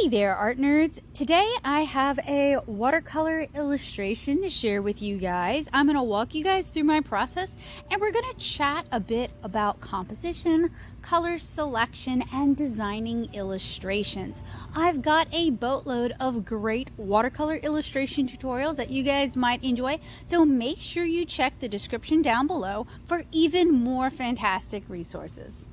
Hey there, art nerds. Today I have a watercolor illustration to share with you guys. I'm going to walk you guys through my process and we're going to chat a bit about composition, color selection, and designing illustrations. I've got a boatload of great watercolor illustration tutorials that you guys might enjoy, so make sure you check the description down below for even more fantastic resources.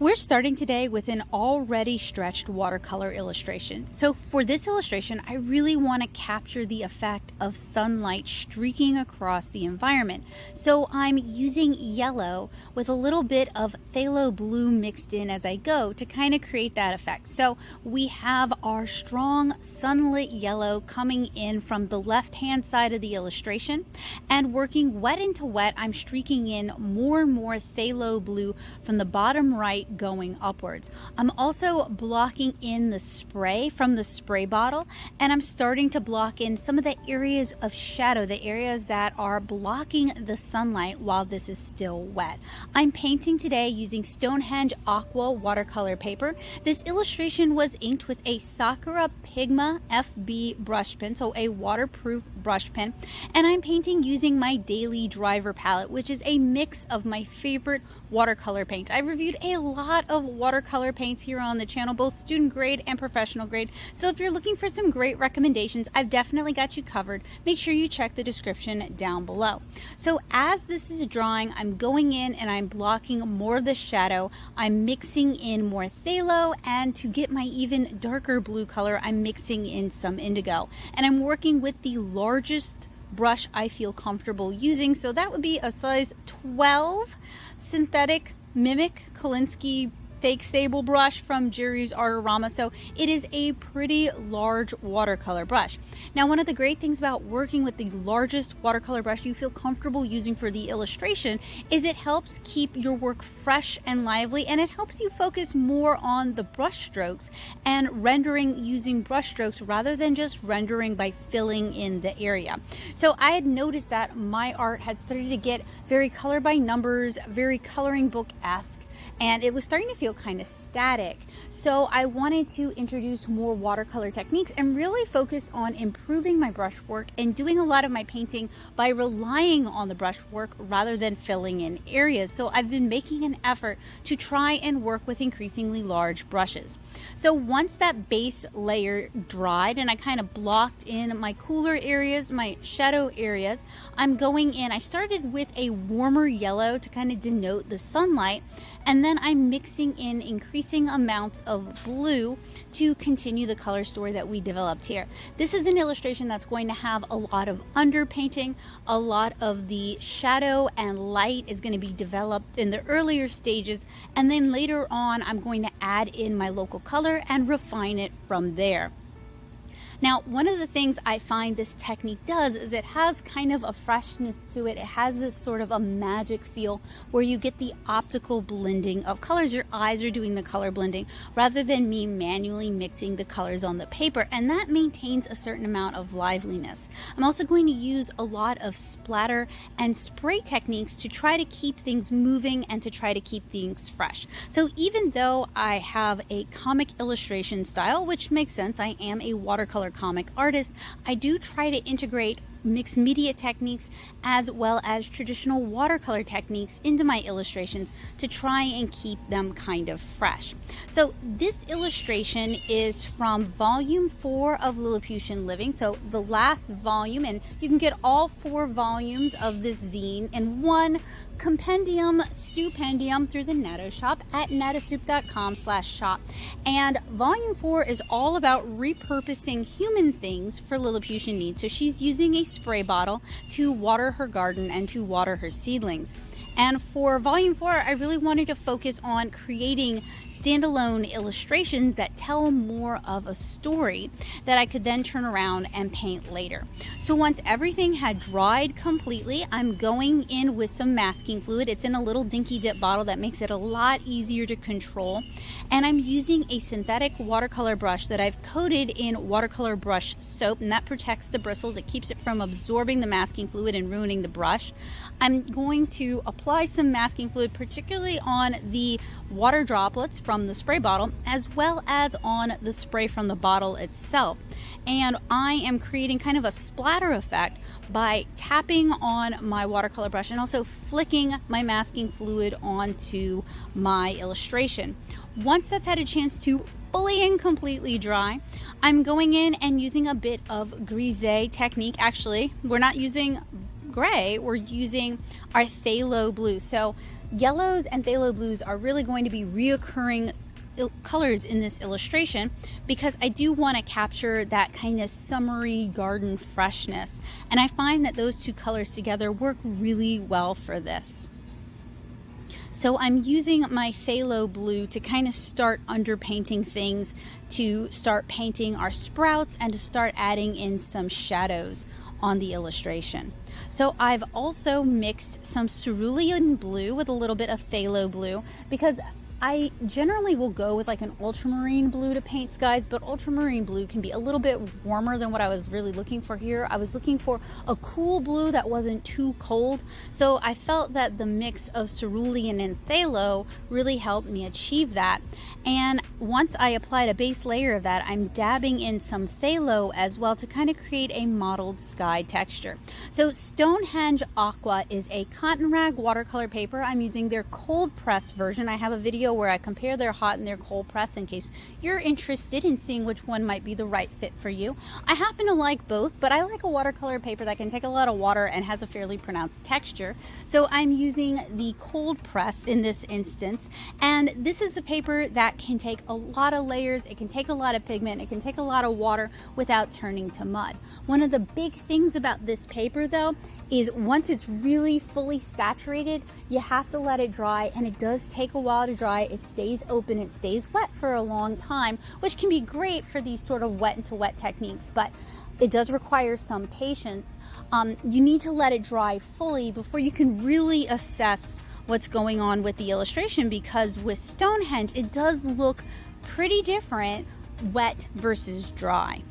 We're starting today with an already stretched watercolor illustration. So for this illustration, I really want to capture the effect of sunlight streaking across the environment. So I'm using yellow with a little bit of phthalo blue mixed in as I go to kind of create that effect. So we have our strong sunlit yellow coming in from the left-hand side of the illustration, and working wet into wet, I'm streaking in more and more phthalo blue from the bottom right going upwards. I'm also blocking in the spray from the spray bottle, and I'm starting to block in some of the areas of shadow, the areas that are blocking the sunlight while this is still wet. I'm painting today using Stonehenge Aqua watercolor paper. This illustration was inked with a Sakura Pigma FB brush pen, so a waterproof brush pen, and I'm painting using my daily Driver palette, which is a mix of my favorite watercolor paints. I reviewed a lot of watercolor paints here on the channel, both student grade and professional grade, so if you're looking for some great recommendations, I've definitely got you covered. Make sure you check the description down below. So as this is drying, I'm going in and I'm blocking more of the shadow. I'm mixing in more phthalo, and to get my even darker blue color, I'm mixing in some indigo, and I'm working with the largest brush I feel comfortable using, so that would be a size 12 synthetic Mimic Kolinsky fake sable brush from Jerry's Artorama. So it is a pretty large watercolor brush. Now, one of the great things about working with the largest watercolor brush you feel comfortable using for the illustration is it helps keep your work fresh and lively, and it helps you focus more on the brush strokes and rendering using brush strokes rather than just rendering by filling in the area. So I had noticed that my art had started to get very color by numbers, very coloring book-esque, and it was starting to feel kind of static. So I wanted to introduce more watercolor techniques and really focus on improving my brushwork and doing a lot of my painting by relying on the brushwork rather than filling in areas. So I've been making an effort to try and work with increasingly large brushes. So once that base layer dried and I kind of blocked in my cooler areas, my shadow areas, I'm going in. I started with a warmer yellow to kind of denote the sunlight, and then I'm mixing in increasing amounts of blue to continue the color story that we developed here. This is an illustration that's going to have a lot of underpainting. A lot of the shadow and light is going to be developed in the earlier stages, and then later on I'm going to add in my local color and refine it from there. Now, one of the things I find this technique does is it has kind of a freshness to it. It has this sort of a magic feel where you get the optical blending of colors. Your eyes are doing the color blending rather than me manually mixing the colors on the paper, and that maintains a certain amount of liveliness. I'm also going to use a lot of splatter and spray techniques to try to keep things moving and to try to keep things fresh. So even though I have a comic illustration style, which makes sense, I am a watercolor comic artist, I do try to integrate mixed media techniques as well as traditional watercolor techniques into my illustrations to try and keep them kind of fresh. So this illustration is from volume 4 of Lilliputian Living, so the last volume, and you can get all 4 volumes of this zine in one compendium stupendium through the Natto shop at nattosoup.com/shop. And volume 4 is all about repurposing human things for Lilliputian needs. So she's using a spray bottle to water her garden and to water her seedlings. And for volume 4, I really wanted to focus on creating standalone illustrations that tell more of a story that I could then turn around and paint later. So once everything had dried completely, I'm going in with some masking fluid. It's in a little dinky dip bottle that makes it a lot easier to control. And I'm using a synthetic watercolor brush that I've coated in watercolor brush soap, and that protects the bristles. It keeps it from absorbing the masking fluid and ruining the brush. I'm going to apply apply some masking fluid, particularly on the water droplets from the spray bottle, as well as on the spray from the bottle itself. And I am creating kind of a splatter effect by tapping on my watercolor brush and also flicking my masking fluid onto my illustration. Once that's had a chance to fully and completely dry, I'm going in and using a bit of grise technique. Actually, we're not using gray, we're using our phthalo blue. So yellows and phthalo blues are really going to be reoccurring colors in this illustration because I do want to capture that kind of summery garden freshness, and I find that those two colors together work really well for this. So I'm using my phthalo blue to kind of start underpainting things, to start painting our sprouts, and to start adding in some shadows on the illustration. So I've also mixed some cerulean blue with a little bit of phthalo blue because I generally will go with like an ultramarine blue to paint skies, but ultramarine blue can be a little bit warmer than what I was really looking for here. I was looking for a cool blue that wasn't too cold. So I felt that the mix of cerulean and phthalo really helped me achieve that. And once I applied a base layer of that, I'm dabbing in some phthalo as well to kind of create a mottled sky texture. So Stonehenge Aqua is a cotton rag watercolor paper. I'm using their cold press version. I have a video where I compare their hot and their cold press in case you're interested in seeing which one might be the right fit for you. I happen to like both, but I like a watercolor paper that can take a lot of water and has a fairly pronounced texture. So I'm using the cold press in this instance, and this is a paper that can take a lot of layers, it can take a lot of pigment, it can take a lot of water without turning to mud. One of the big things about this paper though is once it's really fully saturated, you have to let it dry, and it does take a while to dry. It stays open, it stays wet for a long time, which can be great for these sort of wet into wet techniques, but it does require some patience. You need to let it dry fully before you can really assess what's going on with the illustration, because with Stonehenge it does look pretty different wet versus dry.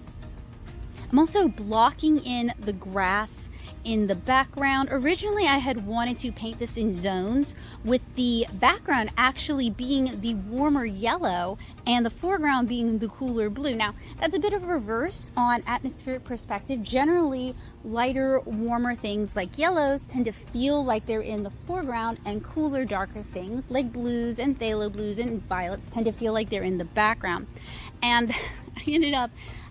I'm also blocking in the grass in the background. Originally I had wanted to paint this in zones, with the background actually being the warmer yellow and the foreground being the cooler blue. Now that's a bit of a reverse on atmospheric perspective. Generally lighter, warmer things like yellows tend to feel like they're in the foreground, and cooler, darker things like blues and phthalo blues and violets tend to feel like they're in the background. And I ended up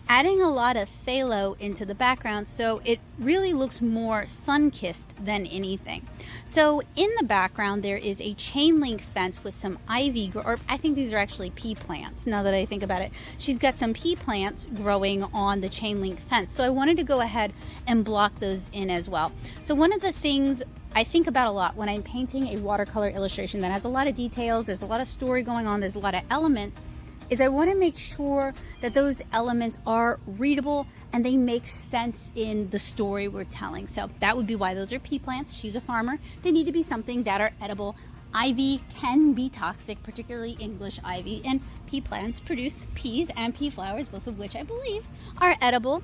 adding a lot of phthalo into the background, so it really looks more sun-kissed than anything. So in the background there is a chain link fence with some ivy, or I think these are actually pea plants now that I think about it. She's got some pea plants growing on the chain link fence, so I wanted to go ahead and block those in as well. So one of the things I think about a lot when I'm painting a watercolor illustration that has a lot of details, there's a lot of story going on, there's a lot of elements, is I want to make sure that those elements are readable and they make sense in the story we're telling. So that would be why those are pea plants. She's a farmer. They need to be something that are edible. Ivy can be toxic, particularly English ivy, and pea plants produce peas and pea flowers, both of which I believe are edible.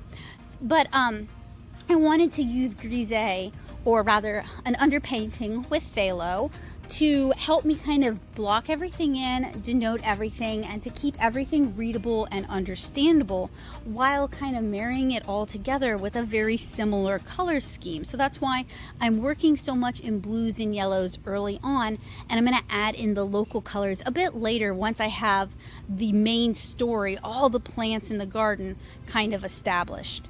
But I wanted to use grise, or rather an underpainting with phthalo, to help me kind of block everything in, denote everything, and to keep everything readable and understandable while kind of marrying it all together with a very similar color scheme. So that's why I'm working so much in blues and yellows early on, and I'm going to add in the local colors a bit later once I have the main story, all the plants in the garden kind of established.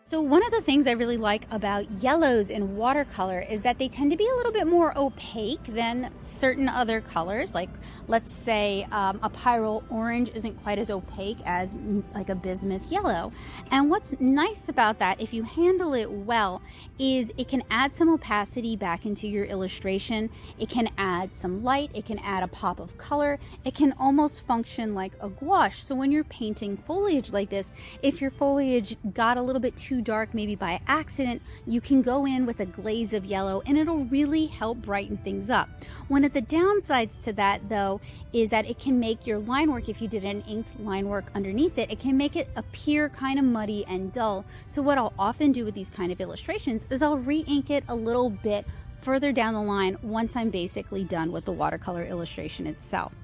So one of the things I really like about yellows in watercolor is that they tend to be a little bit more opaque than certain other colors. Like, let's say a pyrrole orange isn't quite as opaque as like a bismuth yellow. And what's nice about that, if you handle it well, is it can add some opacity back into your illustration. It can add some light. It can add a pop of color. It can almost function like a gouache. So when you're painting foliage like this, if your foliage got a little bit too too dark, maybe by accident, you can go in with a glaze of yellow and it'll really help brighten things up. One of the downsides to that though is that it can make your line work, if you did an inked line work underneath it, it can make it appear kind of muddy and dull. So what I'll often do with these kind of illustrations is I'll re-ink it a little bit further down the line once I'm basically done with the watercolor illustration itself.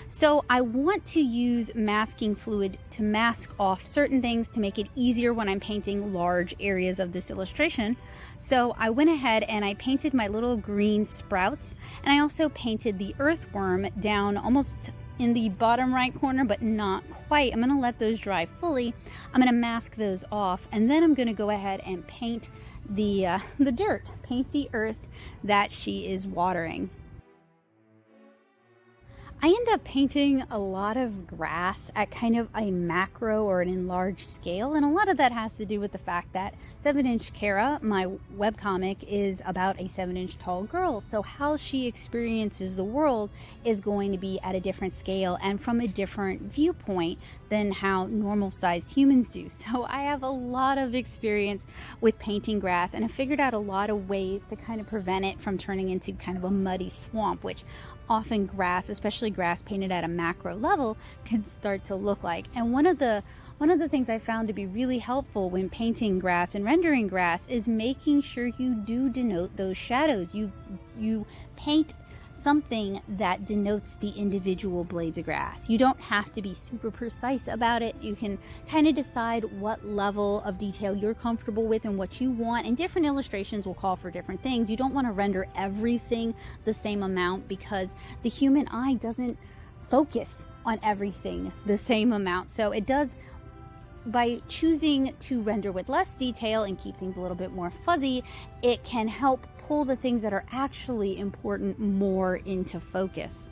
So I want to use masking fluid to mask off certain things to make it easier when I'm painting large areas of this illustration. So I went ahead and I painted my little green sprouts, and I also painted the earthworm down almost in the bottom right corner, but not quite. I'm going to let those dry fully. I'm going to mask those off, and then I'm going to go ahead and paint the dirt, paint the earth that she is watering. I end up painting a lot of grass at kind of a macro or an enlarged scale, and a lot of that has to do with the fact that 7-inch Kara, my webcomic, is about a 7-inch tall girl, so how she experiences the world is going to be at a different scale and from a different viewpoint than how normal sized humans do. So I have a lot of experience with painting grass, and I figured out a lot of ways to kind of prevent it from turning into kind of a muddy swamp, which often grass, especially grass painted at a macro level, can start to look like. And one of the things I found to be really helpful when painting grass and rendering grass is making sure you do denote those shadows. You paint something that denotes the individual blades of grass. You don't have to be super precise about it. You can kind of decide what level of detail you're comfortable with and what you want, and different illustrations will call for different things. You don't want to render everything the same amount because the human eye doesn't focus on everything the same amount. So it does, by choosing to render with less detail and keep things a little bit more fuzzy, it can help pull the things that are actually important more into focus.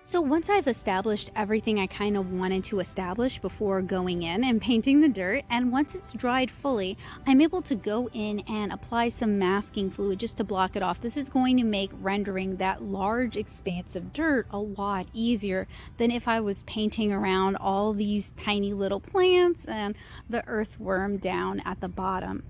So once I've established everything I kind of wanted to establish before going in and painting the dirt, and once it's dried fully, I'm able to go in and apply some masking fluid just to block it off. This is going to make rendering that large expanse of dirt a lot easier than if I was painting around all these tiny little plants and the earthworm down at the bottom.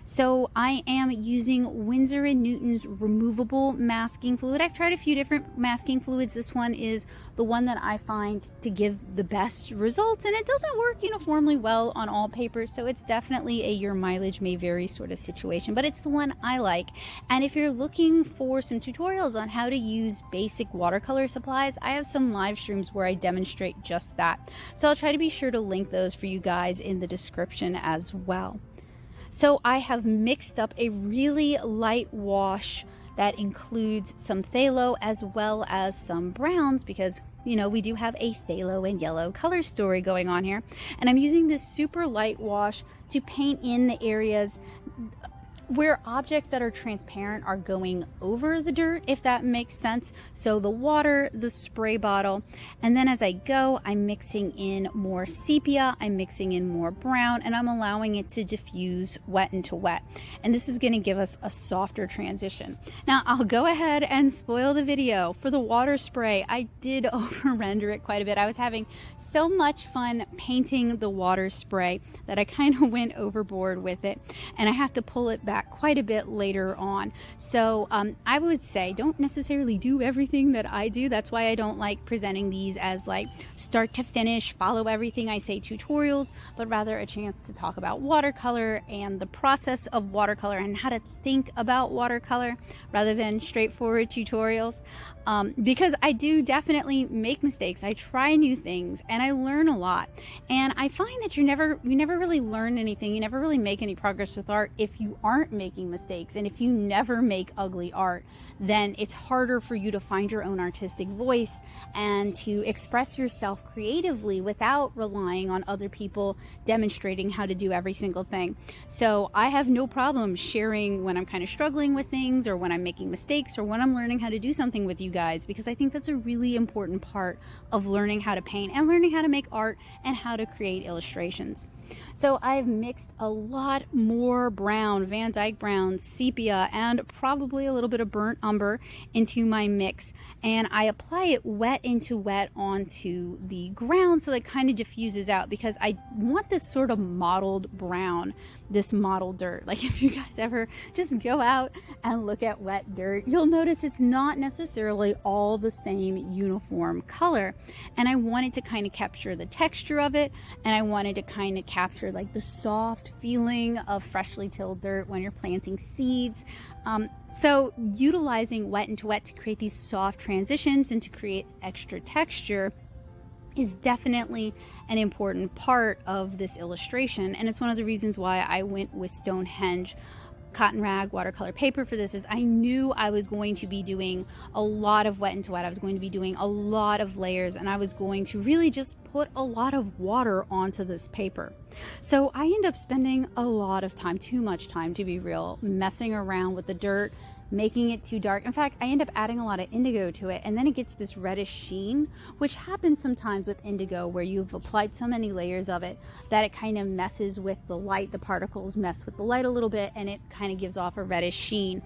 So I am using Winsor & Newton's removable masking fluid. I've tried a few different masking fluids. This one is the one that I find to give the best results, and it doesn't work uniformly well on all papers, so it's definitely a your mileage may vary sort of situation, but it's the one I like. And if you're looking for some tutorials on how to use basic watercolor supplies, I have some live streams where I demonstrate just that. So I'll try to be sure to link those for you guys in the description as well. So I have mixed up a really light wash that includes some phthalo as well as some browns, because you know we do have a phthalo and yellow color story going on here. And I'm using this super light wash to paint in the areas where objects that are transparent are going over the dirt, if that makes sense. So the water, the spray bottle, and then as I go, I'm mixing in more sepia, I'm mixing in more brown, and I'm allowing it to diffuse wet into wet. And this is going to give us a softer transition. Now I'll go ahead and spoil the video. For the water spray, I did over render it quite a bit. I was having so much fun painting the water spray that I kind of went overboard with it, and I have to pull it back quite a bit later on. So I would say don't necessarily do everything that I do. That's why I don't like presenting these as like start to finish, follow everything I say tutorials, but rather a chance to talk about watercolor and the process of watercolor and how to think about watercolor rather than straightforward tutorials. Because I do definitely make mistakes. I try new things and I learn a lot. And I find that you never really learn anything. You never really make any progress with art if you aren't making mistakes. And if you never make ugly art, then it's harder for you to find your own artistic voice and to express yourself creatively without relying on other people demonstrating how to do every single thing. So I have no problem sharing when I'm kind of struggling with things, or when I'm making mistakes, or when I'm learning how to do something with you guys, because I think that's a really important part of learning how to paint and learning how to make art and how to create illustrations. So I've mixed a lot more brown, Van Dyke brown, sepia, and probably a little bit of burnt umber into my mix. And I apply it wet into wet onto the ground so it kind of diffuses out, because I want this sort of mottled brown, this mottled dirt. Like if you guys ever just go out and look at wet dirt, you'll notice it's not necessarily all the same uniform color. And I wanted to kind of capture the texture of it, and I wanted to kind of capture like the soft feeling of freshly tilled dirt when you're planting seeds. So utilizing wet into wet to create these soft transitions and to create extra texture is definitely an important part of this illustration. And it's one of the reasons why I went with Stonehenge cotton rag watercolor paper for this. Is I knew I was going to be doing a lot of wet into wet. I was going to be doing a lot of layers, and I was going to really just put a lot of water onto this paper. So I end up spending a lot of time, too much time to be real, messing around with the dirt, making it too dark. In fact, I end up adding a lot of indigo to it, and then it gets this reddish sheen, which happens sometimes with indigo where you've applied so many layers of it that it kind of messes with the light. The particles mess with the light a little bit, and it kind of gives off a reddish sheen.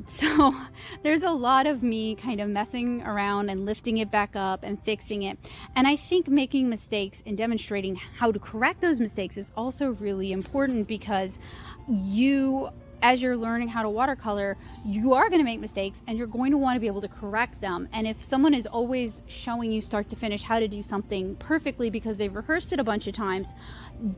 So there's a lot of me kind of messing around and lifting it back up and fixing it. And I think making mistakes and demonstrating how to correct those mistakes is also really important, because as you're learning how to watercolor, you are going to make mistakes and you're going to want to be able to correct them. And if someone is always showing you start to finish how to do something perfectly because they've rehearsed it a bunch of times,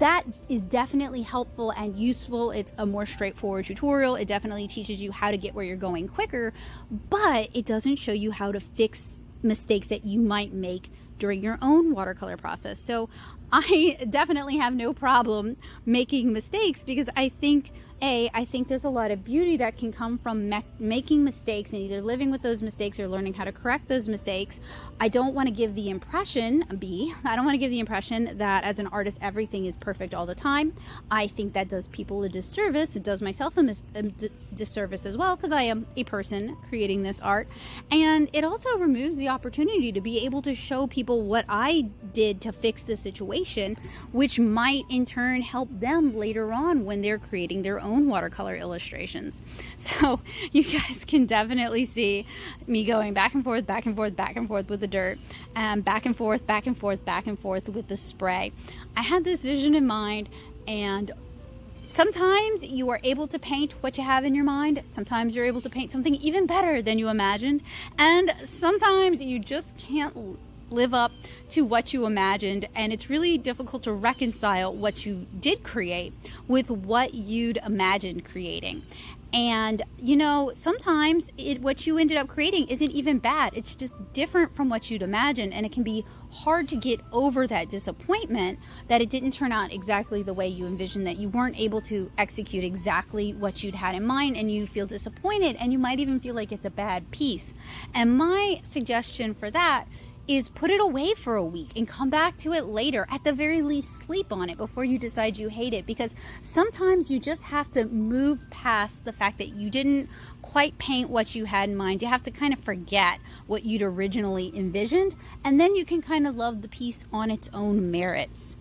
that is definitely helpful and useful. It's a more straightforward tutorial. It definitely teaches you how to get where you're going quicker, but it doesn't show you how to fix mistakes that you might make during your own watercolor process. So I definitely have no problem making mistakes, because I think there's a lot of beauty that can come from making mistakes and either living with those mistakes or learning how to correct those mistakes. I don't want to give the impression that as an artist everything is perfect all the time. I think that does people a disservice. It does myself a disservice as well, because I am a person creating this art. And it also removes the opportunity to be able to show people what I did to fix the situation, which might in turn help them later on when they're creating their own watercolor illustrations. So you guys can definitely see me going back and forth, back and forth, back and forth with the dirt, and back and forth, back and forth, back and forth with the spray. I had this vision in mind, and sometimes you are able to paint what you have in your mind. Sometimes you're able to paint something even better than you imagined. And sometimes you just can't live up to what you imagined, and it's really difficult to reconcile what you did create with what you'd imagined creating. And sometimes what you ended up creating isn't even bad. It's just different from what you'd imagined, and it can be hard to get over that disappointment that it didn't turn out exactly the way you envisioned, that you weren't able to execute exactly what you'd had in mind, and you feel disappointed, and you might even feel like it's a bad piece. And my suggestion for that is put it away for a week and come back to it later. At the very least, sleep on it before you decide you hate it, because sometimes you just have to move past the fact that you didn't quite paint what you had in mind. You have to kind of forget what you'd originally envisioned, and then you can kind of love the piece on its own merits.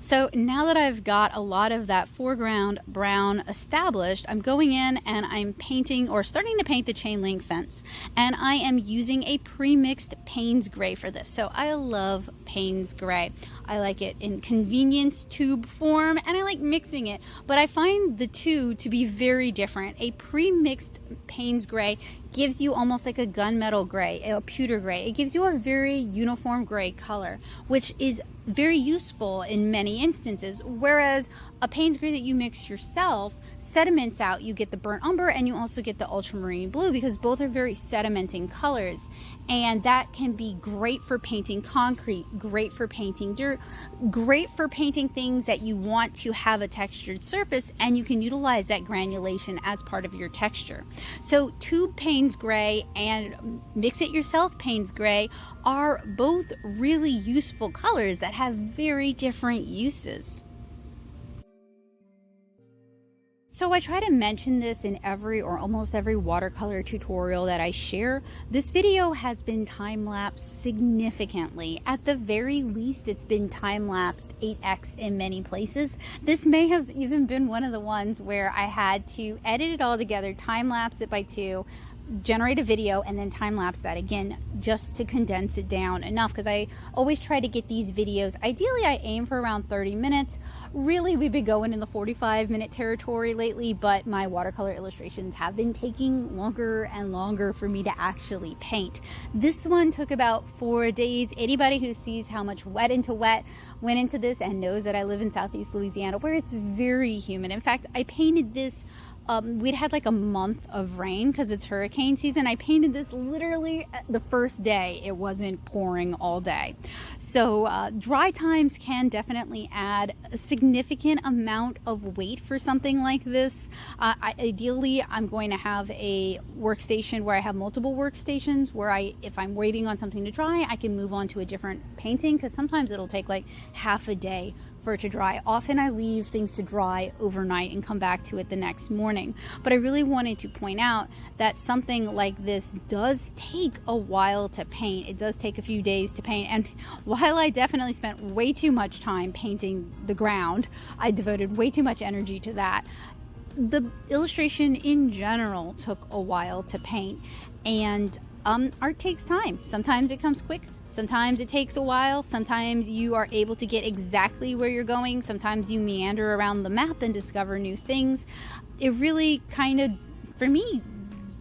So now that I've got a lot of that foreground brown established, I'm going in and I'm painting, or starting to paint, the chain link fence. And I am using a pre-mixed Payne's Gray for this. So I love Payne's Gray. I like it in convenience tube form, and I like mixing it. But I find the two to be very different. A pre-mixed Payne's Gray gives you almost like a gunmetal gray, a pewter gray. It gives you a very uniform gray color, which is very useful in many instances. Whereas a Payne's Gray that you mix yourself sediments out. You get the burnt umber, and you also get the ultramarine blue, because both are very sedimenting colors. And that can be great for painting concrete, great for painting dirt, great for painting things that you want to have a textured surface, and you can utilize that granulation as part of your texture. So tube Payne's Gray and mix it yourself Payne's Gray are both really useful colors that have very different uses. So I try to mention this in every or almost every watercolor tutorial that I share. This video has been time-lapsed significantly. At the very least, it's been time-lapsed 8x in many places. This may have even been one of the ones where I had to edit it all together, time-lapse it by 2, generate a video, and then time-lapse that again just to condense it down enough, because I always try to get these videos, ideally I aim for around 30 minutes. Really, we've been going in the 45-minute territory lately, but my watercolor illustrations have been taking longer and longer for me to actually paint. This one took about 4 days. Anybody who sees how much wet went into this and knows that I live in Southeast Louisiana, where it's very humid. In fact, I painted this we'd had like a month of rain because it's hurricane season. I painted this literally the first day. It wasn't pouring all day. So dry times can definitely add a significant amount of weight for something like this. Ideally, I'm going to have a workstation where I have multiple workstations where if I'm waiting on something to dry, I can move on to a different painting, because sometimes it'll take like half a day for it to dry. Often I leave things to dry overnight and come back to it the next morning. But I really wanted to point out that something like this does take a while to paint. It does take a few days to paint. And while I definitely spent way too much time painting the ground, I devoted way too much energy to that. The illustration in general took a while to paint, and art takes time. Sometimes it comes quick. Sometimes it takes a while. Sometimes you are able to get exactly where you're going. Sometimes you meander around the map and discover new things. It really kind of, for me,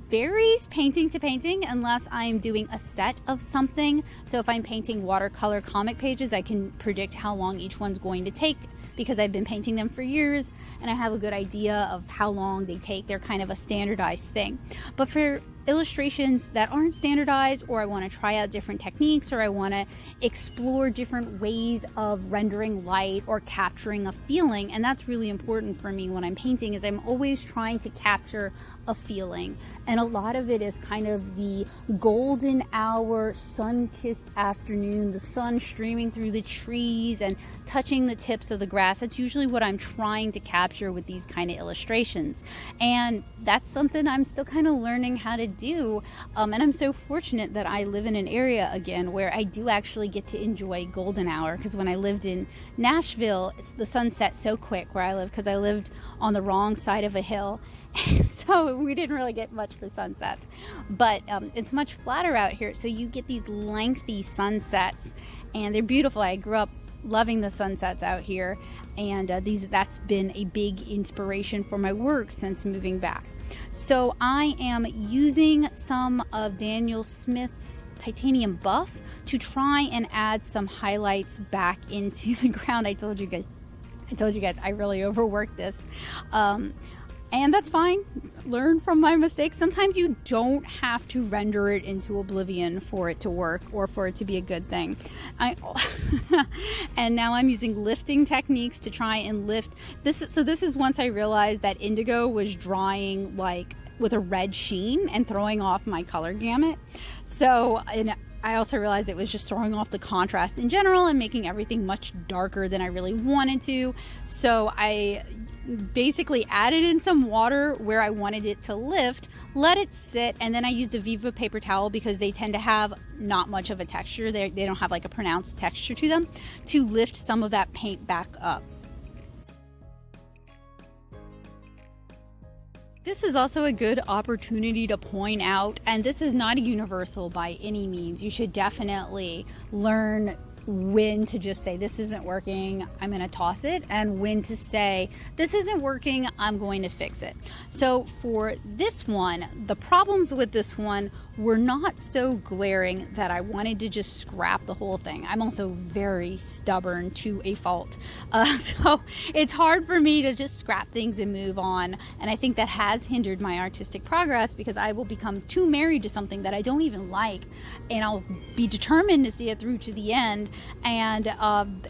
varies painting to painting unless I'm doing a set of something. So if I'm painting watercolor comic pages, I can predict how long each one's going to take because I've been painting them for years and I have a good idea of how long they take. They're kind of a standardized thing. But for illustrations that aren't standardized, or I want to try out different techniques, or I want to explore different ways of rendering light or capturing a feeling, and that's really important for me when I'm painting, is I'm always trying to capture a feeling. And a lot of it is kind of the golden hour, sun-kissed afternoon, the sun streaming through the trees and touching the tips of the grass. That's usually what I'm trying to capture with these kind of illustrations. And that's something I'm still kind of learning how to do. And I'm so fortunate that I live in an area again where I do actually get to enjoy golden hour, because when I lived in Nashville, the sun set so quick where I live, because I lived on the wrong side of a hill. So we didn't really get much for sunsets, but it's much flatter out here, so you get these lengthy sunsets and they're beautiful. I grew up loving the sunsets out here, and that's been a big inspiration for my work since moving back. So I am using some of Daniel Smith's titanium buff to try and add some highlights back into the ground. I told you guys I really overworked this. And that's fine. Learn from my mistakes. Sometimes you don't have to render it into oblivion for it to work or for it to be a good thing. And now I'm using lifting techniques to try and lift this. So this is once I realized that indigo was drying like with a red sheen and throwing off my color gamut. So, and I also realized it was just throwing off the contrast in general and making everything much darker than I really wanted to. So I basically added in some water where I wanted it to lift, let it sit, and then I used a Viva paper towel because they tend to have not much of a texture. They don't have like a pronounced texture to them, to lift some of that paint back up. This is also a good opportunity to point out, and this is not a universal by any means. You should definitely learn when to just say, this isn't working, I'm going to toss it, and when to say, this isn't working, I'm going to fix it. So for this one, the problems with this one were not so glaring that I wanted to just scrap the whole thing. I'm also very stubborn to a fault. So it's hard for me to just scrap things and move on. And I think that has hindered my artistic progress, because I will become too married to something that I don't even like, and I'll be determined to see it through to the end, and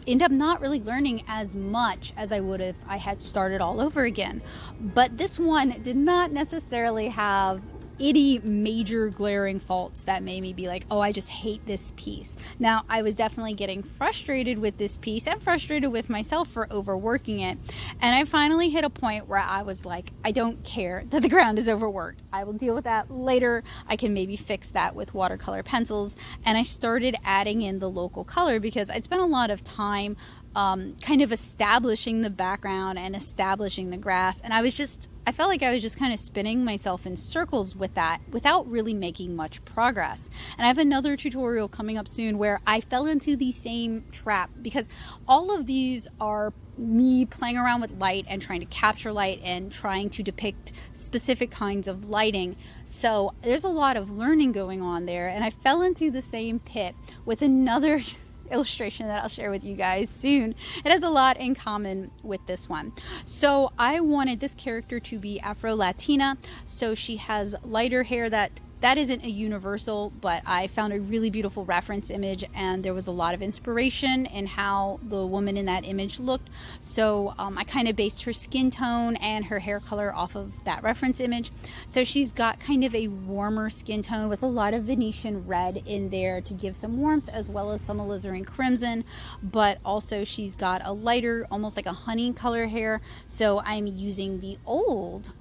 end up not really learning as much as I would if I had started all over again. But this one did not necessarily have itty major glaring faults that made me be like, oh, I just hate this piece. Now, I was definitely getting frustrated with this piece and frustrated with myself for overworking it. And I finally hit a point where I was like, I don't care that the ground is overworked. I will deal with that later. I can maybe fix that with watercolor pencils. And I started adding in the local color because I'd spent a lot of time kind of establishing the background and establishing the grass. And I felt like I was just kind of spinning myself in circles with that without really making much progress. And I have another tutorial coming up soon where I fell into the same trap, because all of these are me playing around with light and trying to capture light and trying to depict specific kinds of lighting. So there's a lot of learning going on there, and I fell into the same pit with another illustration that I'll share with you guys soon. It has a lot in common with this one. So I wanted this character to be Afro-Latina, so she has lighter hair. That isn't a universal, but I found a really beautiful reference image, and there was a lot of inspiration in how the woman in that image looked. So I kind of based her skin tone and her hair color off of that reference image. So she's got kind of a warmer skin tone with a lot of Venetian red in there to give some warmth, as well as some alizarin crimson, but also she's got a lighter, almost like a honey color hair. So I'm using the old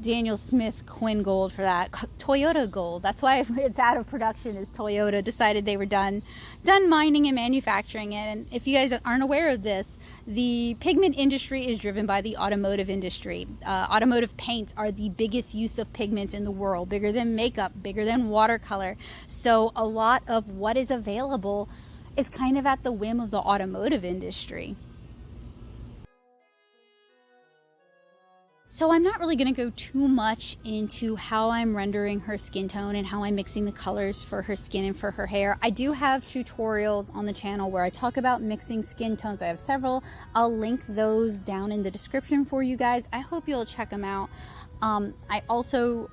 Daniel Smith Quinn gold for that, Toyota gold. That's why it's out of production, is Toyota decided they were done mining and manufacturing it. And if you guys aren't aware of this, the pigment industry is driven by the automotive industry. Automotive paints are the biggest use of pigments in the world, bigger than makeup, bigger than watercolor. So a lot of what is available is kind of at the whim of the automotive industry. So I'm not really going to go too much into how I'm rendering her skin tone and how I'm mixing the colors for her skin and for her hair. I do have tutorials on the channel where I talk about mixing skin tones. I have several. I'll link those down in the description for you guys. I hope you'll check them out. I also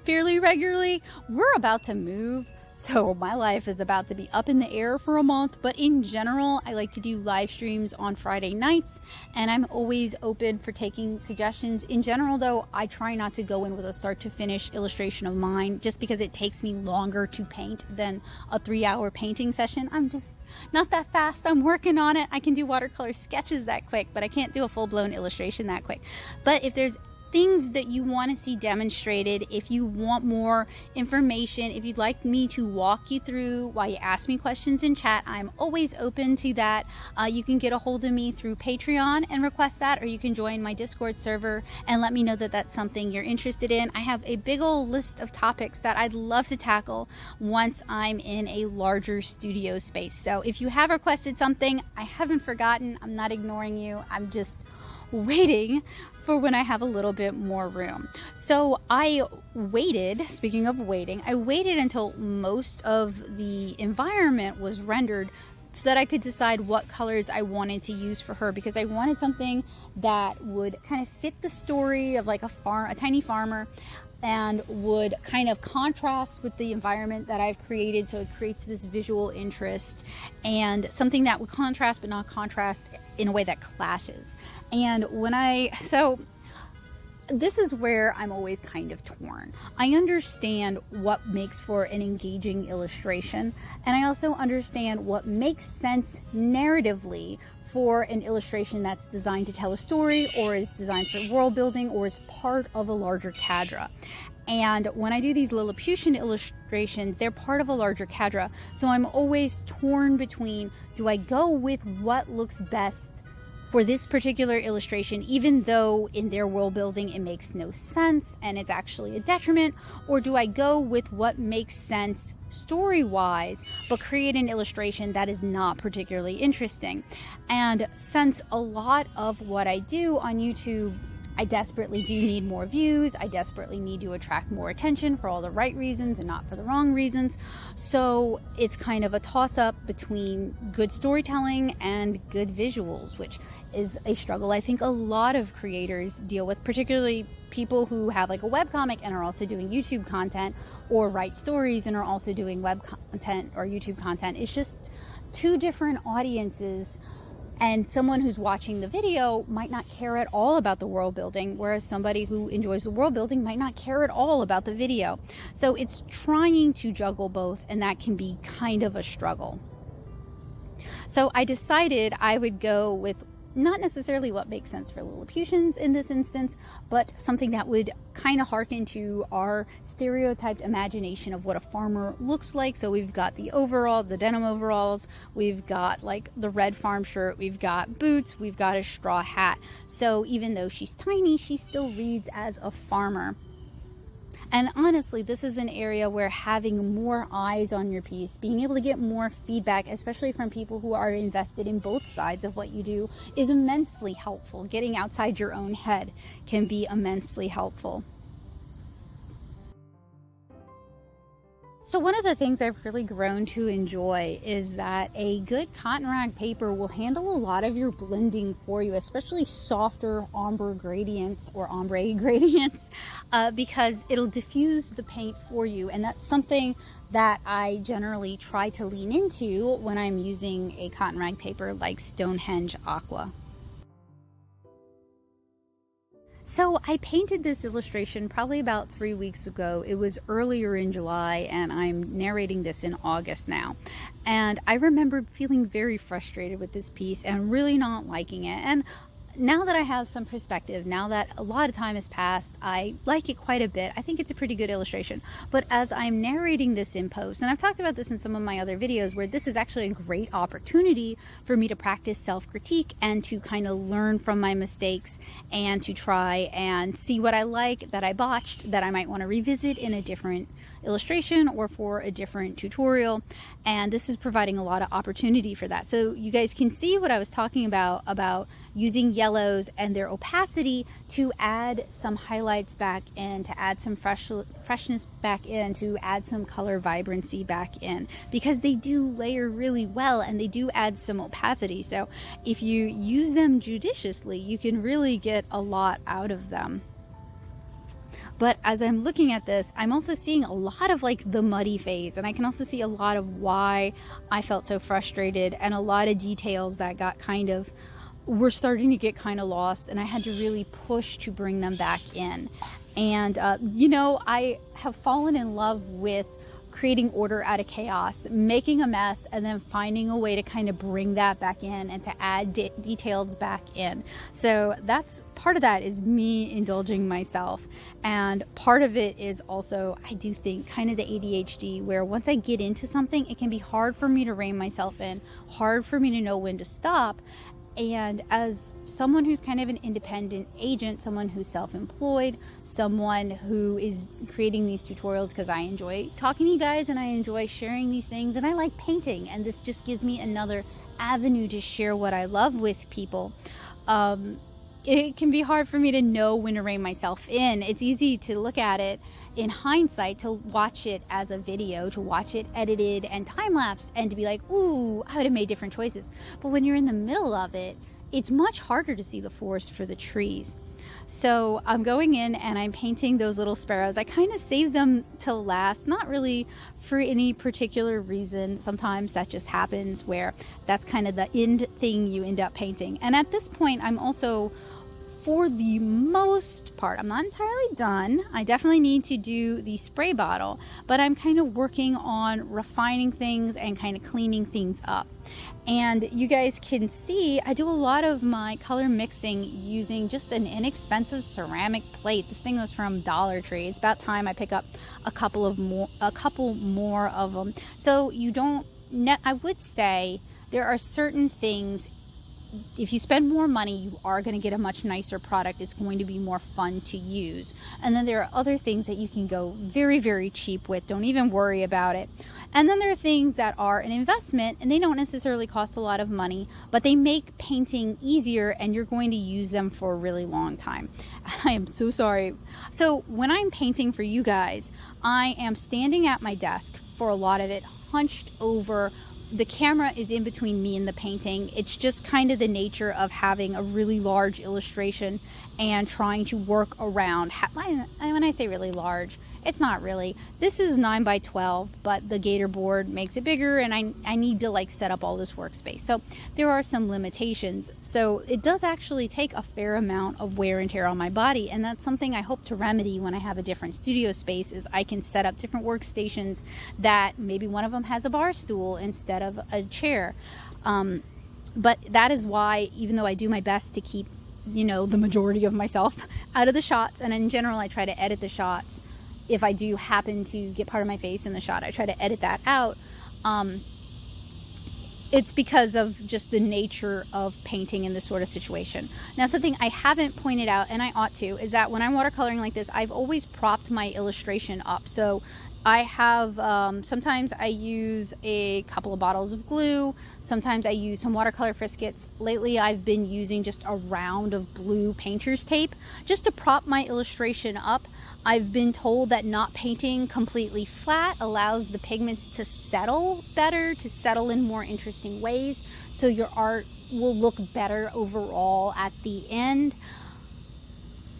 fairly regularly, we're about to move. So my life is about to be up in the air for a month, but in general, I like to do live streams on Friday nights, and I'm always open for taking suggestions. In general, though, I try not to go in with a start to finish illustration of mine, just because it takes me longer to paint than a 3-hour painting session. I'm just not that fast. I'm working on it. I can do watercolor sketches that quick, but I can't do a full-blown illustration that quick. But if there's things that you want to see demonstrated, if you want more information, if you'd like me to walk you through while you ask me questions in chat, I'm always open to that. You can get a hold of me through Patreon and request that, or you can join my Discord server and let me know that that's something you're interested in. I have a big old list of topics that I'd love to tackle once I'm in a larger studio space. So if you have requested something, I haven't forgotten. I'm not ignoring you. I'm just waiting for when I have a little bit more room. So I waited, speaking of waiting, I waited until most of the environment was rendered so that I could decide what colors I wanted to use for her, because I wanted something that would kind of fit the story of like a tiny farmer, and would kind of contrast with the environment that I've created, so it creates this visual interest, and something that would contrast but not contrast in a way that clashes. And so this is where I'm always kind of torn. I understand what makes for an engaging illustration, and I also understand what makes sense narratively for an illustration that's designed to tell a story, or is designed for world building, or is part of a larger cadre. And when I do these Lilliputian illustrations, they're part of a larger cadre. So I'm always torn between, do I go with what looks best for this particular illustration, even though in their world building it makes no sense and it's actually a detriment, or do I go with what makes sense story-wise but create an illustration that is not particularly interesting? And since a lot of what I do on YouTube, I desperately do need more views, I desperately need to attract more attention for all the right reasons and not for the wrong reasons. So it's kind of a toss-up between good storytelling and good visuals, which is a struggle I think a lot of creators deal with, particularly people who have like a webcomic and are also doing YouTube content, or write stories and are also doing web content or YouTube content. It's just two different audiences And someone who's watching the video might not care at all about the world building, whereas somebody who enjoys the world building might not care at all about the video. So it's trying to juggle both, and that can be kind of a struggle. So I decided I would go with not necessarily what makes sense for Lilliputians in this instance, but something that would kind of harken to our stereotyped imagination of what a farmer looks like. So we've got the overalls, the denim overalls, we've got like the red farm shirt, we've got boots, we've got a straw hat. So even though she's tiny, she still reads as a farmer. And honestly, this is an area where having more eyes on your piece, being able to get more feedback, especially from people who are invested in both sides of what you do, is immensely helpful. Getting outside your own head can be immensely helpful. So one of the things I've really grown to enjoy is that a good cotton rag paper will handle a lot of your blending for you, especially softer ombre gradients or ombre gradients, because it'll diffuse the paint for you. And that's something that I generally try to lean into when I'm using a cotton rag paper like Stonehenge Aqua. So I painted this illustration probably about 3 weeks ago. It was earlier in July, and I'm narrating this in August now. And I remember feeling very frustrated with this piece and really not liking it. And now that I have some perspective, now that a lot of time has passed, I like it quite a bit. I think it's a pretty good illustration. But as I'm narrating this in post, and I've talked about this in some of my other videos, where this is actually a great opportunity for me to practice self-critique and to kind of learn from my mistakes and to try and see what I like that I botched that I might want to revisit in a different illustration or for a different tutorial. And this is providing a lot of opportunity for that. So you guys can see what I was talking about using yellows and their opacity to add some highlights back in, to add some freshness back in, to add some color vibrancy back in, because they do layer really well and they do add some opacity. So if you use them judiciously, you can really get a lot out of them. But as I'm looking at this, I'm also seeing a lot of like the muddy phase, and I can also see a lot of why I felt so frustrated, and a lot of details that got were starting to get kind of lost, and I had to really push to bring them back in. And you know, I have fallen in love with creating order out of chaos, making a mess, and then finding a way to kind of bring that back in and to add details back in. So that's part of that, is me indulging myself. And part of it is also, I do think, kind of the ADHD, where once I get into something, it can be hard for me to rein myself in, hard for me to know when to stop. And as someone who's kind of an independent agent, someone who's self-employed, someone who is creating these tutorials because I enjoy talking to you guys and I enjoy sharing these things, and I like painting, and this just gives me another avenue to share what I love with people. It can be hard for me to know when to rein myself in. It's easy to look at it in hindsight, to watch it as a video, to watch it edited and time-lapse, and to be like, ooh, I would have made different choices. But when you're in the middle of it, it's much harder to see the forest for the trees. So I'm going in and I'm painting those little sparrows. I kind of save them till last, not really for any particular reason. Sometimes that just happens, where that's kind of the end thing you end up painting. And at this point, I'm also, for the most part, I'm not entirely done. I definitely need to do the spray bottle, but I'm kind of working on refining things and kind of cleaning things up. And you guys can see I do a lot of my color mixing using just an inexpensive ceramic plate. This thing was from Dollar Tree. It's about time I pick up a couple more of them. So you don't, I would say there are certain things, if you spend more money, you are going to get a much nicer product. It's going to be more fun to use. And then there are other things that you can go very, very cheap with. Don't even worry about it. And then there are things that are an investment, and they don't necessarily cost a lot of money, but they make painting easier, and you're going to use them for a really long time. I am so sorry. So when I'm painting for you guys, I am standing at my desk for a lot of it, hunched over. The camera is in between me and the painting. It's just kind of the nature of having a really large illustration and trying to work around. When I say really large, It's not really. This is 9 by 12, but the Gator board makes it bigger, and I need to like set up all this workspace. So there are some limitations. So it does actually take a fair amount of wear and tear on my body, and that's something I hope to remedy when I have a different studio space, is I can set up different workstations that maybe one of them has a bar stool instead of a chair. But that is why, even though I do my best to keep, you know, the majority of myself out of the shots, and in general I try to edit the shots. If I do happen to get part of my face in the shot, I try to edit that out. It's because of just the nature of painting in this sort of situation. Now, something I haven't pointed out, and I ought to, is that when I'm watercoloring like this, I've always propped my illustration up. So I have, sometimes I use a couple of bottles of glue. Sometimes I use some watercolor friskets. Lately, I've been using just a round of blue painter's tape just to prop my illustration up. I've been told that not painting completely flat allows the pigments to settle better, to settle in more interesting ways, so your art will look better overall at the end.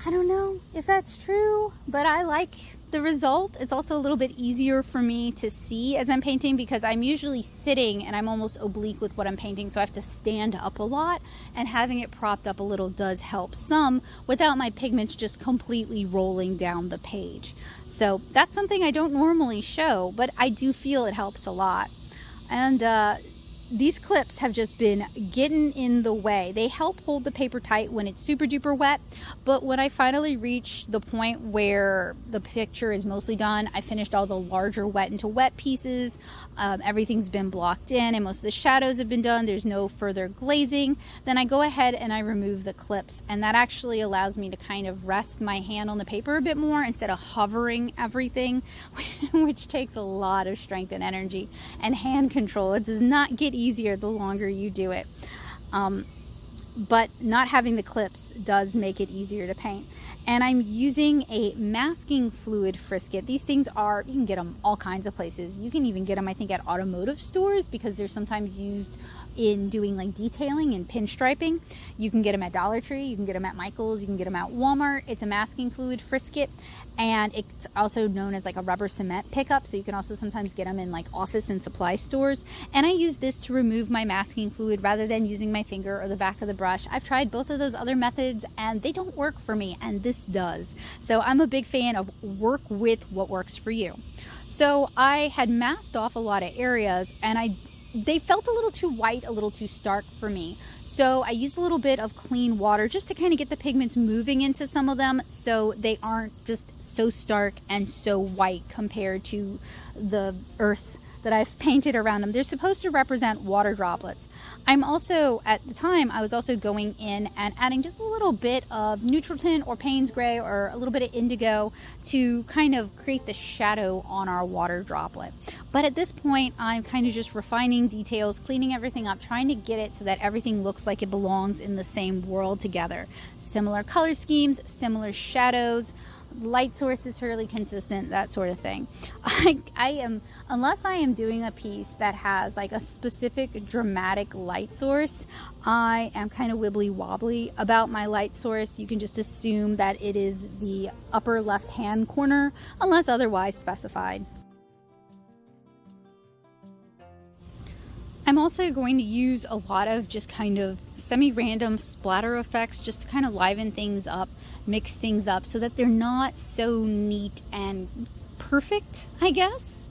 I don't know if that's true, but I like the result. It's also a little bit easier for me to see as I'm painting, because I'm usually sitting and I'm almost oblique with what I'm painting, so I have to stand up a lot, and having it propped up a little does help some without my pigments just completely rolling down the page. So that's something I don't normally show, but I do feel it helps a lot. And these clips have just been getting in the way. They help hold the paper tight when it's super duper wet, but when I finally reach the point where the picture is mostly done, I finished all the larger wet into wet pieces, everything's been blocked in, and most of the shadows have been done, there's no further glazing, then I go ahead and I remove the clips, and that actually allows me to kind of rest my hand on the paper a bit more instead of hovering everything, which takes a lot of strength and energy and hand control. It does not get easier the longer you do it, but not having the clips does make it easier to paint. And I'm using a masking fluid frisket. These things are, you can get them all kinds of places. You can even get them, I think, at automotive stores, because they're sometimes used in doing like detailing and pinstriping. You can get them at Dollar Tree, you can get them at Michael's, you can get them at Walmart. It's a masking fluid frisket, and it's also known as like a rubber cement pickup, so you can also sometimes get them in like office and supply stores. And I use this to remove my masking fluid rather than using my finger or the back of the brush. I've tried both of those other methods and they don't work for me, and this does. So I'm a big fan of work with what works for you. So I had masked off a lot of areas, and they felt a little too white, a little too stark for me. So I used a little bit of clean water just to kind of get the pigments moving into some of them, so they aren't just so stark and so white compared to the earth that I've painted around them. They're supposed to represent water droplets. I'm also, at the time, I was also going in and adding just a little bit of neutral tint or Payne's Gray or a little bit of indigo to kind of create the shadow on our water droplet. But at this point, I'm kind of just refining details, cleaning everything up, trying to get it so that everything looks like it belongs in the same world together. Similar color schemes, similar shadows, light source is fairly consistent, that sort of thing. Unless I am doing a piece that has like a specific dramatic light source, I am kind of wibbly wobbly about my light source. You can just assume that it is the upper left hand corner unless otherwise specified. I'm also going to use a lot of just kind of semi-random splatter effects just to kind of liven things up, mix things up so that they're not so neat and perfect, I guess.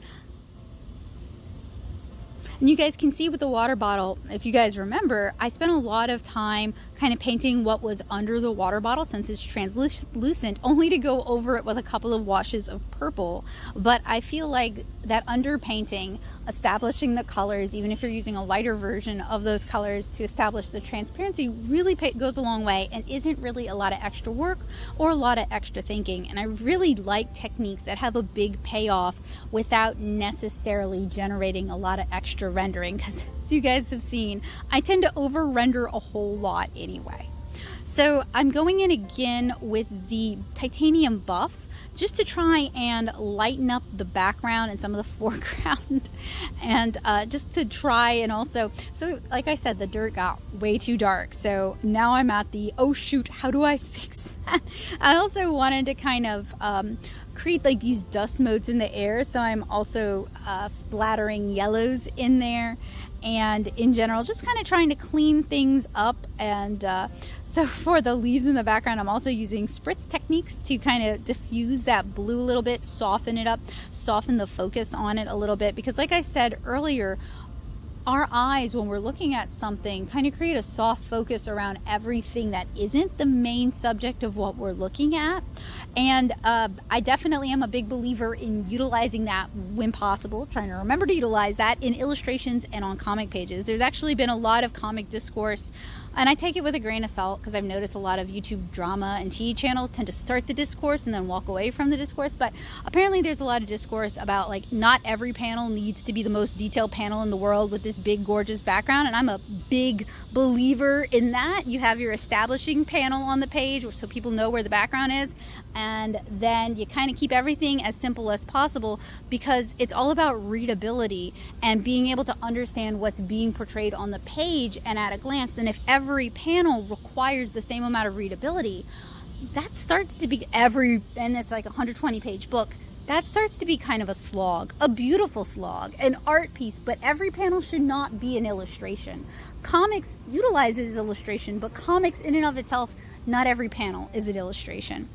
And you guys can see with the water bottle, if you guys remember, I spent a lot of time kind of painting what was under the water bottle since it's translucent, only to go over it with a couple of washes of purple. But I feel like that underpainting, establishing the colors, even if you're using a lighter version of those colors to establish the transparency, really goes a long way and isn't really a lot of extra work or a lot of extra thinking. And I really like techniques that have a big payoff without necessarily generating a lot of extra rendering, because as you guys have seen, I tend to over render a whole lot anyway. So I'm going in again with the titanium buff. just to try and lighten up the background and some of the foreground, and just to try and also, so like I said, the dirt got way too dark, so now I'm at the, oh shoot, how do I fix that? I also wanted to kind of create like these dust motes in the air, so I'm also splattering yellows in there, and in general just kind of trying to clean things up. And so for the leaves in the background, I'm also using spritz techniques to kind of diffuse that blue a little bit, soften it up, soften the focus on it a little bit, because like I said earlier, our eyes, when we're looking at something, kind of create a soft focus around everything that isn't the main subject of what we're looking at. And I definitely am a big believer in utilizing that when possible, trying to remember to utilize that in illustrations and on comic pages. There's actually been a lot of comic discourse, and I take it with a grain of salt because I've noticed a lot of YouTube drama and TV channels tend to start the discourse and then walk away from the discourse. But apparently there's a lot of discourse about like not every panel needs to be the most detailed panel in the world with this big gorgeous background, and I'm a big believer in that. You have your establishing panel on the page so people know where the background is, and then you kind of keep everything as simple as possible, because it's all about readability and being able to understand what's being portrayed on the page and at a glance. And if every panel requires the same amount of readability, that starts to be and it's like a 120 page book, that starts to be kind of a slog, a beautiful slog, an art piece, but every panel should not be an illustration. Comics utilizes illustration, but comics in and of itself, not every panel is an illustration.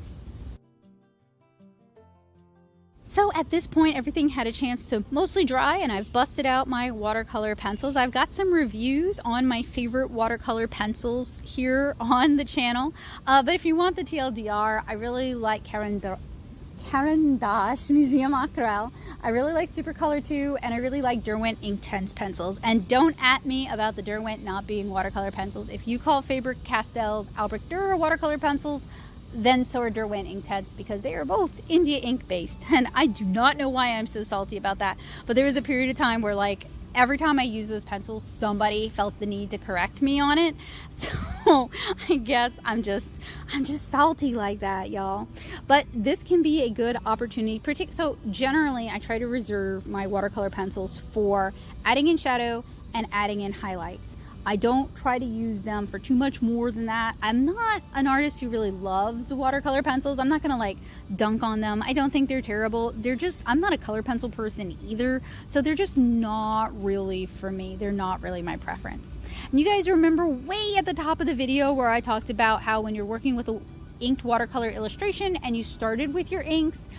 So at this point, everything had a chance to mostly dry, and I've busted out my watercolor pencils. I've got some reviews on my favorite watercolor pencils here on the channel. But if you want the TLDR, I really like Caran d'Ache Museum Aquarelle. I really like Supercolor too, and I really like Derwent Inktense pencils. And don't at me about the Derwent not being watercolor pencils. If you call Faber-Castell's Albrecht Dürer watercolor pencils, then so are Derwent Inktense, because they are both India ink based. And I do not know why I'm so salty about that, but there was a period of time where like every time I use those pencils, somebody felt the need to correct me on it. So I guess I'm just salty like that, y'all. But this can be a good opportunity. So generally, I try to reserve my watercolor pencils for adding in shadow and adding in highlights. I don't try to use them for too much more than that. I'm not an artist who really loves watercolor pencils. I'm not gonna like dunk on them. I don't think they're terrible. I'm not a color pencil person either, so they're just not really for me. They're not really my preference. And you guys remember way at the top of the video where I talked about how when you're working with a inked watercolor illustration and you started with your inks,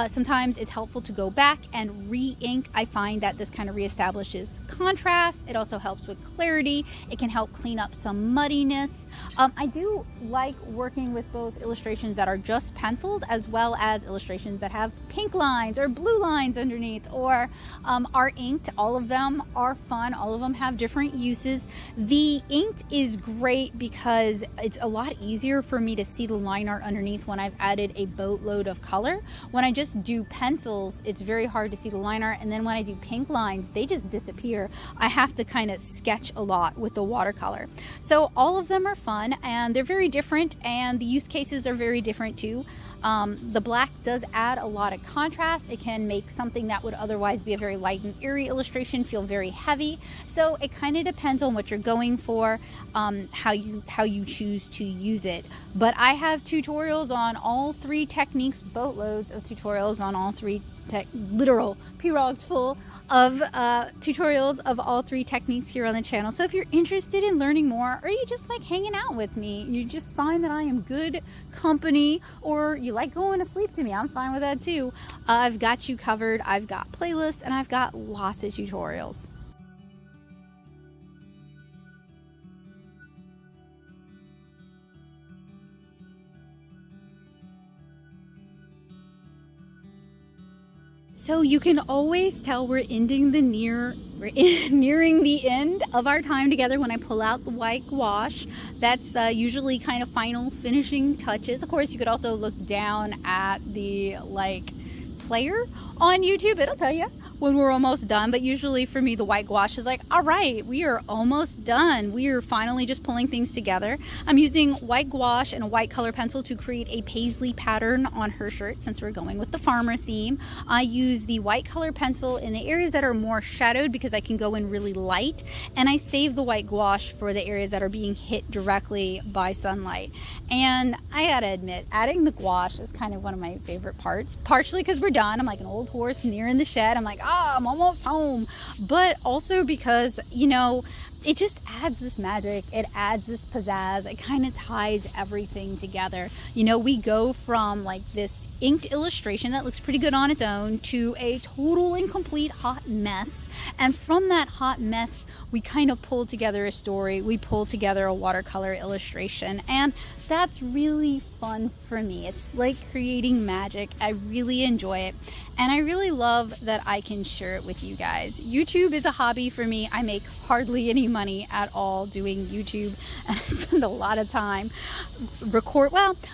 sometimes it's helpful to go back and re-ink. I find that this kind of reestablishes contrast. It also helps with clarity. It can help clean up some muddiness. I do like working with both illustrations that are just penciled as well as illustrations that have pink lines or blue lines underneath or are inked. All of them are fun. All of them have different uses. The inked is great because it's a lot easier for me to see the line art underneath when I've added a boatload of color. When I just do pencils, it's very hard to see the line art, and then when I do pink lines, they just disappear. I have to kind of sketch a lot with the watercolor. So all of them are fun, and they're very different, and the use cases are very different too. The black does add a lot of contrast. It can make something that would otherwise be a very light and airy illustration feel very heavy. So it kind of depends on what you're going for, how you choose to use it. But I have tutorials on all three techniques, boatloads of tutorials on all three literal pirogues full of tutorials of all three techniques here on the channel. So if you're interested in learning more, or you just like hanging out with me, you just find that I am good company, or you like going to sleep to me, I'm fine with that too. I've got you covered. I've got playlists, and I've got lots of tutorials. So you can always tell we're nearing the end of our time together when I pull out the white gouache. That's usually kind of final finishing touches. Of course, you could also look down at the like player on YouTube, it'll tell you when we're almost done. But usually for me, the white gouache is like, all right, we are almost done. We are finally just pulling things together. I'm using white gouache and a white color pencil to create a paisley pattern on her shirt, since we're going with the farmer theme. I use the white color pencil in the areas that are more shadowed because I can go in really light, and I save the white gouache for the areas that are being hit directly by sunlight. And I gotta admit, adding the gouache is kind of one of my favorite parts, partially because we're done. I'm like an old horse nearing the shed. I'm like, I'm almost home. But also because, you know, it just adds this magic. It adds this pizzazz. It kind of ties everything together. You know, we go from like this inked illustration that looks pretty good on its own to a total and complete hot mess. And from that hot mess, we kind of pull together a story. We pull together a watercolor illustration. And that's really fun for me. It's like creating magic. I really enjoy it. And I really love that I can share it with you guys. YouTube is a hobby for me. I make hardly any money at all doing YouTube. And I spend a lot of time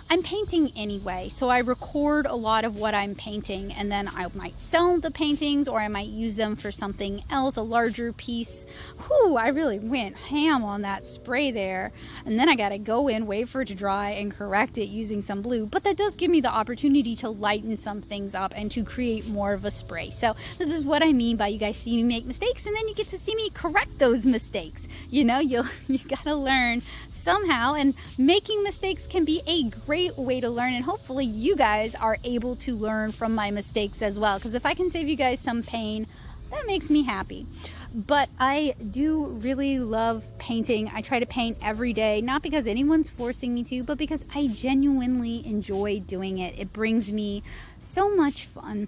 I'm painting anyway. So I record a lot of what I'm painting, and then I might sell the paintings, or I might use them for something else, a larger piece. Whew, I really went ham on that spray there. And then I got to go in, wait for it to dry, and correct it using some blue. But that does give me the opportunity to lighten some things up and to create more of a spray. So this is what I mean by you guys see me make mistakes, and then you get to see me correct those mistakes. You know, you gotta learn somehow, and making mistakes can be a great way to learn, and hopefully you guys are able to learn from my mistakes as well, because if I can save you guys some pain, that makes me happy. But I do really love painting. I try to paint every day, not because anyone's forcing me to, but because I genuinely enjoy doing it. It brings me so much fun.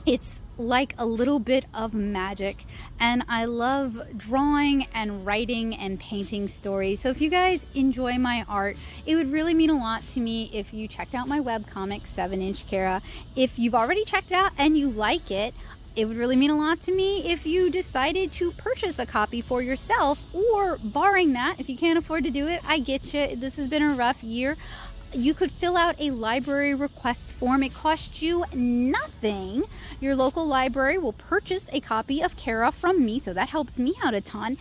It's like a little bit of magic, and I love drawing and writing and painting stories. So if you guys enjoy my art, it would really mean a lot to me if you checked out my webcomic, 7-inch Kara. If you've already checked it out and you like it, it would really mean a lot to me if you decided to purchase a copy for yourself, or barring that, if you can't afford to do it, I get you. This has been a rough year. You could fill out a library request form. It costs you nothing. Your local library will purchase a copy of Kara from me, so that helps me out a ton.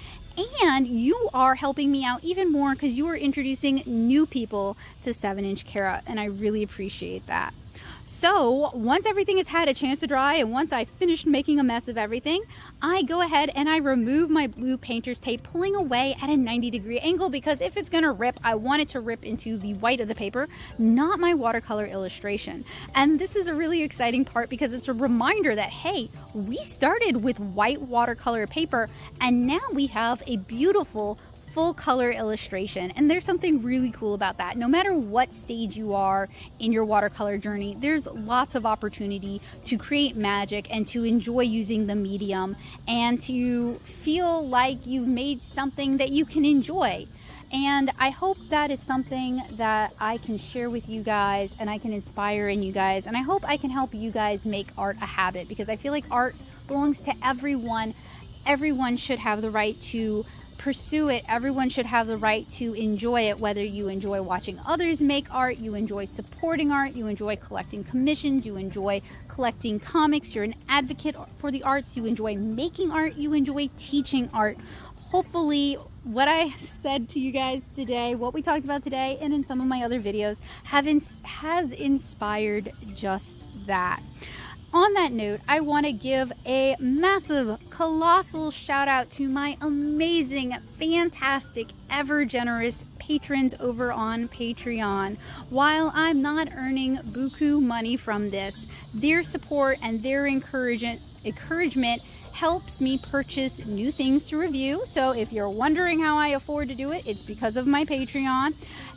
And you are helping me out even more because you are introducing new people to 7-inch Kara, and I really appreciate that. So once everything has had a chance to dry, and once I finished making a mess of everything, I go ahead and I remove my blue painter's tape, pulling away at a 90-degree angle, because if it's gonna rip, I want it to rip into the white of the paper, not my watercolor illustration. And this is a really exciting part because it's a reminder that, hey, we started with white watercolor paper, and now we have a beautiful full color illustration. And there's something really cool about that. No matter what stage you are in your watercolor journey, there's lots of opportunity to create magic and to enjoy using the medium and to feel like you've made something that you can enjoy. And I hope that is something that I can share with you guys, and I can inspire in you guys, and I hope I can help you guys make art a habit, because I feel like art belongs to everyone. Everyone should have the right to pursue it. Everyone should have the right to enjoy it, whether you enjoy watching others make art, you enjoy supporting art, you enjoy collecting commissions, you enjoy collecting comics, you're an advocate for the arts, you enjoy making art, you enjoy teaching art. Hopefully what I said to you guys today, what we talked about today, and in some of my other videos has inspired just that. On that note, I want to give a massive, colossal shout out to my amazing, fantastic, ever generous patrons over on Patreon. While I'm not earning buku money from this, their support and their encouragement helps me purchase new things to review. So if you're wondering how I afford to do it, it's because of my Patreon.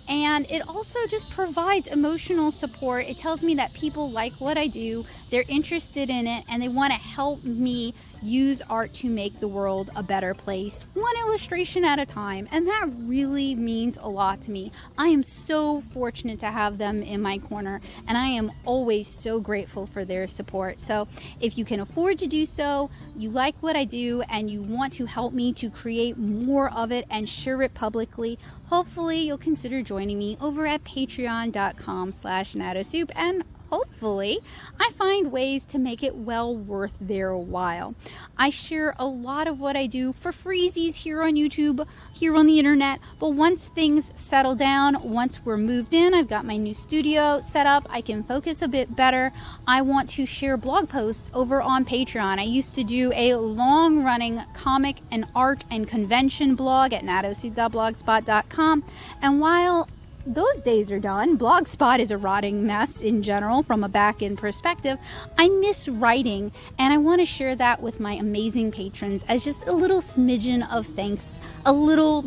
And it also just provides emotional support. It tells me that people like what I do, they're interested in it, and they want to help me use art to make the world a better place, one illustration at a time. And that really means a lot to me. I am so fortunate to have them in my corner, and I am always so grateful for their support. So if you can afford to do so, you like what I do, and you want to help me to create more of it and share it publicly, hopefully you'll consider joining me over at patreon.com/natosoup, and hopefully I find ways to make it well worth their while. I share a lot of what I do for freezies here on YouTube, here on the internet, but once things settle down, once we're moved in, I've got my new studio set up, I can focus a bit better. I want to share blog posts over on Patreon. I used to do a long-running comic and art and convention blog at natosuit.blogspot.com, and while those days are done, Blogspot is a rotting mess in general from a back-end perspective, I miss writing, and I want to share that with my amazing patrons as just a little smidgen of thanks, a little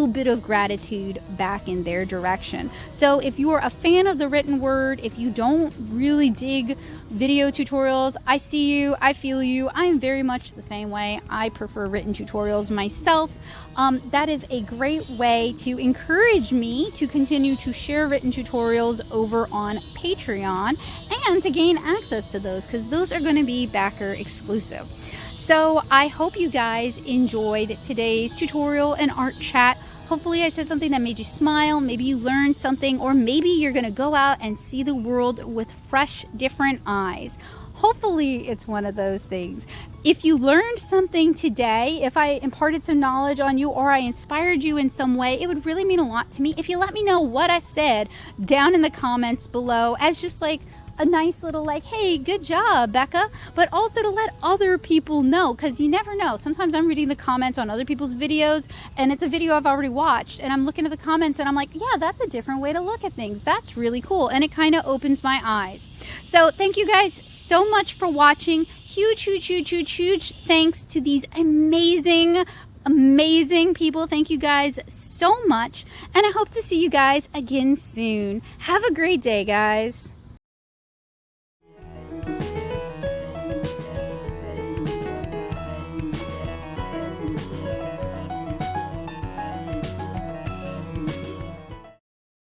bit of gratitude back in their direction. So if you're a fan of the written word, if you don't really dig video tutorials, I see you, I feel you. I'm very much the same way. I prefer written tutorials myself. That is a great way to encourage me to continue to share written tutorials over on Patreon and to gain access to those, because those are going to be backer exclusive. So I hope you guys enjoyed today's tutorial and art chat. Hopefully I said something that made you smile, maybe you learned something, or maybe you're going to go out and see the world with fresh, different eyes. Hopefully it's one of those things. If you learned something today, if I imparted some knowledge on you or I inspired you in some way, it would really mean a lot to me if you let me know what I said down in the comments below as just like a nice little like, hey, good job, Becca, but also to let other people know, because you never know. Sometimes I'm reading the comments on other people's videos and it's a video I've already watched and I'm looking at the comments and I'm like, yeah, that's a different way to look at things. That's really cool. And it kind of opens my eyes. So thank you guys so much for watching. Huge thanks to these amazing people. Thank you guys so much. And I hope to see you guys again soon. Have a great day, guys.